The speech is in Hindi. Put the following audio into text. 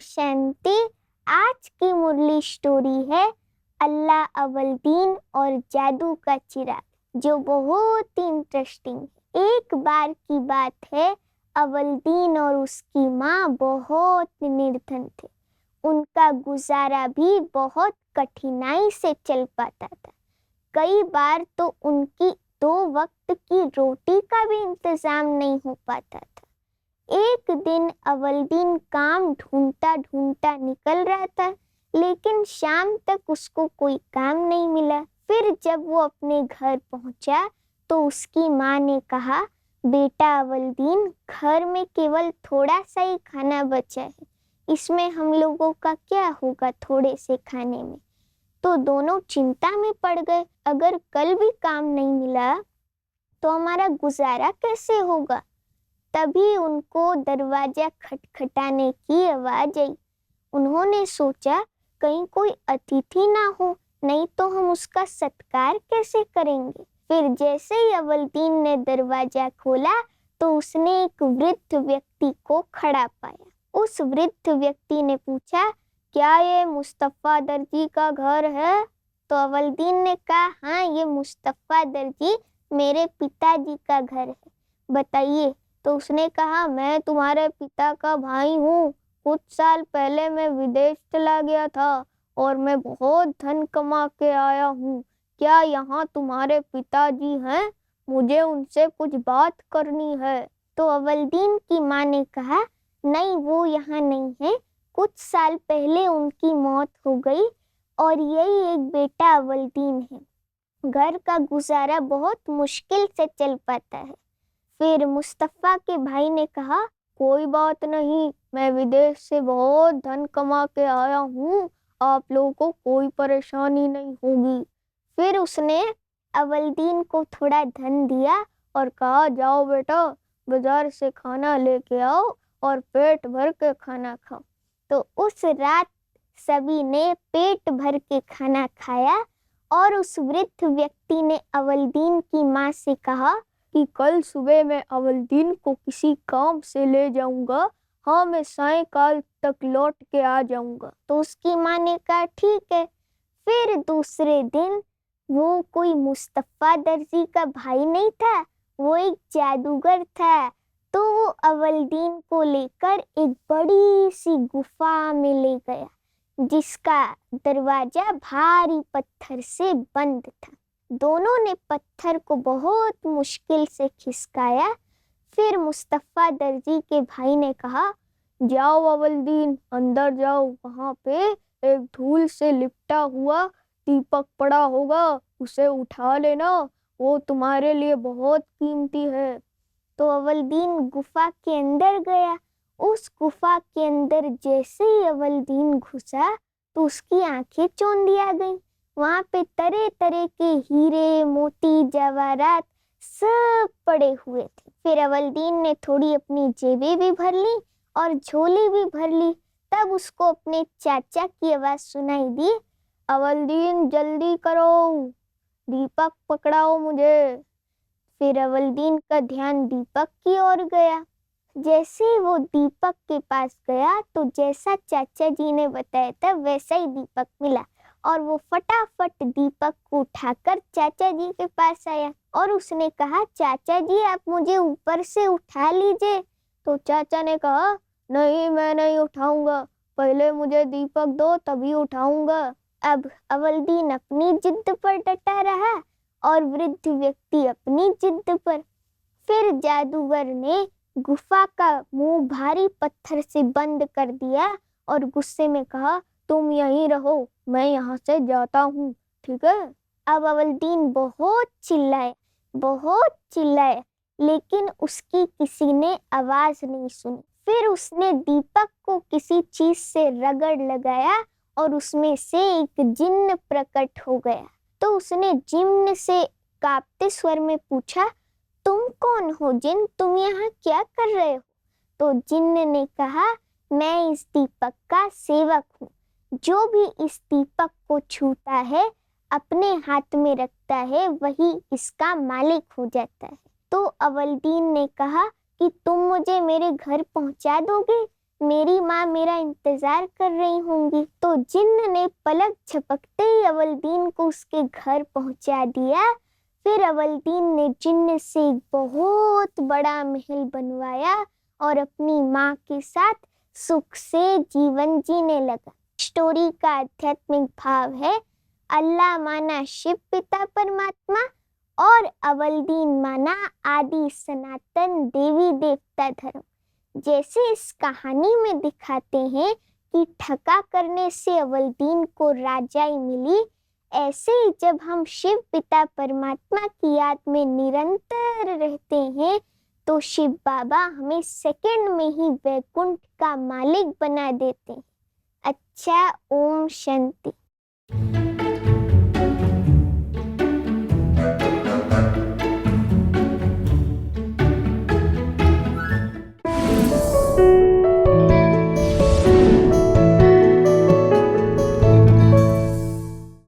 शांति। आज की मुरली स्टोरी है अल्लाह अवलदीन और जादू का चिराग, जो बहुत ही इंटरेस्टिंग है। एक बार की बात है, अवलदीन और उसकी माँ बहुत निर्धन थे। उनका गुजारा भी बहुत कठिनाई से चल पाता था। कई बार तो उनकी 2 वक्त की रोटी का भी इंतजाम नहीं हो पाता था। एक दिन अवलदीन काम ढूंढता ढूंढता निकल रहा था, लेकिन शाम तक उसको कोई काम नहीं मिला। फिर जब वो अपने घर पहुंचा तो उसकी माँ ने कहा, बेटा अवलदीन, घर में केवल थोड़ा सा ही खाना बचा है, इसमें हम लोगों का क्या होगा थोड़े से खाने में। तो दोनों चिंता में पड़ गए। अगर कल भी काम नहीं मिला तो हमारा गुजारा कैसे होगा। तभी उनको दरवाजा खटखटाने की आवाज आई। उन्होंने सोचा कहीं कोई अतिथि ना हो, नहीं तो हम उसका सत्कार कैसे करेंगे। फिर जैसे ही अवलदीन ने दरवाजा खोला तो उसने एक वृद्ध व्यक्ति को खड़ा पाया। उस वृद्ध व्यक्ति ने पूछा, क्या ये मुस्तफा दर्जी का घर है? तो अवलदीन ने कहा, हाँ, ये मुस्तफा दर्जी मेरे पिताजी का घर है, बताइए। तो उसने कहा, मैं तुम्हारे पिता का भाई हूँ। कुछ साल पहले मैं विदेश चला गया था और मैं बहुत धन कमा के आया हूँ। क्या यहाँ तुम्हारे पिताजी हैं? मुझे उनसे कुछ बात करनी है। तो अवलदीन की माँ ने कहा, नहीं, वो यहाँ नहीं है। कुछ साल पहले उनकी मौत हो गई और यही एक बेटा अवलदीन है। घर का गुजारा बहुत मुश्किल से चल पाता है। फिर मुस्तफा के भाई ने कहा, कोई बात नहीं, मैं विदेश से बहुत धन कमा के आया हूँ, आप लोगों को कोई परेशानी नहीं होगी। फिर उसने अवलदीन को थोड़ा धन दिया और कहा, जाओ बेटा, बाजार से खाना लेके आओ और पेट भर के खाना खाओ। तो उस रात सभी ने पेट भर के खाना खाया और उस वृद्ध व्यक्ति ने अवलदीन की माँ से कहा कि कल सुबह मैं अवलदीन को किसी काम से ले जाऊंगा। हाँ, मैं सायंकाल तक लौट के आ जाऊंगा। तो उसकी माँ ने कहा, ठीक है। फिर दूसरे दिन वो कोई मुस्तफा दर्जी का भाई नहीं था, वो एक जादूगर था। तो वो अवलदीन को लेकर एक बड़ी सी गुफा में ले गया, जिसका दरवाजा भारी पत्थर से बंद था। दोनों ने पत्थर को बहुत मुश्किल से खिसकाया। फिर मुस्तफा दर्जी के भाई ने कहा, जाओ अवलदीन, अंदर जाओ, वहां पे एक धूल से लिपटा हुआ दीपक पड़ा होगा, उसे उठा लेना, वो तुम्हारे लिए बहुत कीमती है। तो अवलदीन गुफा के अंदर गया। उस गुफा के अंदर जैसे ही अवलदीन घुसा तो उसकी आंखें चौंधी आ गईं। वहां पे तरह तरह के हीरे, मोती, जवाहरात सब पड़े हुए थे। फिर अवलदीन ने थोड़ी अपनी जेबें भी भर ली और झोली भी भर ली। तब उसको अपने चाचा की आवाज सुनाई दी, अवलदीन जल्दी करो, दीपक पकड़ाओ मुझे। फिर अवलदीन का ध्यान दीपक की ओर गया। जैसे ही वो दीपक के पास गया तो जैसा चाचा जी ने बताया था वैसा ही दीपक मिला और वो फटाफट दीपक को उठाकर चाचा जी के पास आया और उसने कहा, चाचा जी, आप मुझे ऊपर से उठा लीजिए। तो चाचा ने कहा, नहीं, मैं नहीं उठाऊंगा, पहले मुझे दीपक दो तभी उठाऊंगा। अब अवलदीन अपनी जिद पर डटा रहा और वृद्ध व्यक्ति अपनी जिद पर। फिर जादूगर ने गुफा का मुंह भारी पत्थर से बंद कर दिया और गुस्से में कहा, तुम यहीं रहो, मैं यहाँ से जाता हूँ, ठीक है। अब अवलदीन बहुत चिल्लाए, लेकिन उसकी किसी ने आवाज नहीं सुनी। फिर उसने दीपक को किसी चीज से रगड़ लगाया और उसमें से एक जिन्न प्रकट हो गया। तो उसने जिन्न से कांपते स्वर में पूछा, तुम कौन हो जिन्न? तुम यहाँ क्या कर रहे हो? तो जिन्न ने कहा, मैं इस दीपक का सेवक हूँ। जो भी इस दीपक को छूता है, अपने हाथ में रखता है, वही इसका मालिक हो जाता है। तो अवलदीन ने कहा कि तुम मुझे मेरे घर पहुंचा दोगे? मेरी माँ मेरा इंतजार कर रही होंगी। तो जिन्न ने पलक झपकते ही अवलदीन को उसके घर पहुंचा दिया। फिर अवलदीन ने जिन्न से एक बहुत बड़ा महल बनवाया और अपनी माँ के साथ सुख से जीवन जीने लगा। स्टोरी का आध्यात्मिक भाव है, अल्लाह माना शिव पिता परमात्मा और अवलदीन माना आदि सनातन देवी देवता धर्म। जैसे इस कहानी में दिखाते हैं कि ठगा करने से अवलदीन को राजाई मिली, ऐसे ही जब हम शिव पिता परमात्मा की याद में निरंतर रहते हैं तो शिव बाबा हमें सेकंड में ही वैकुंठ का मालिक बना देते हैं। अच्छा, ओम शांति।